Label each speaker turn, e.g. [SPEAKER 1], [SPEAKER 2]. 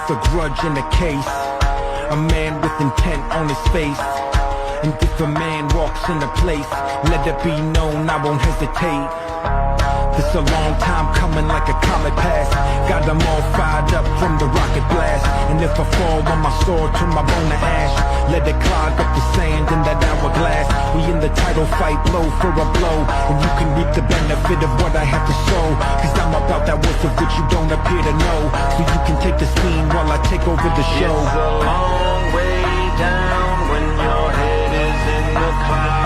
[SPEAKER 1] with a grudge in the case, a man with intent on his face. And if a man walks in the place, let it be known I won't hesitate. This a long time coming like a comet pass. Got them all fired up from the rocket blast. And if I fall on my sword, turn my bone to ash. Let it clog up the sand in that hourglass. We in the title fight, blow for a blow. And you can reap the benefit of what I have to show. Cause I'm about that worth of which you don't appear to know. So you can take the scene while I take over the show.
[SPEAKER 2] It's a long way down when your head is in the clouds.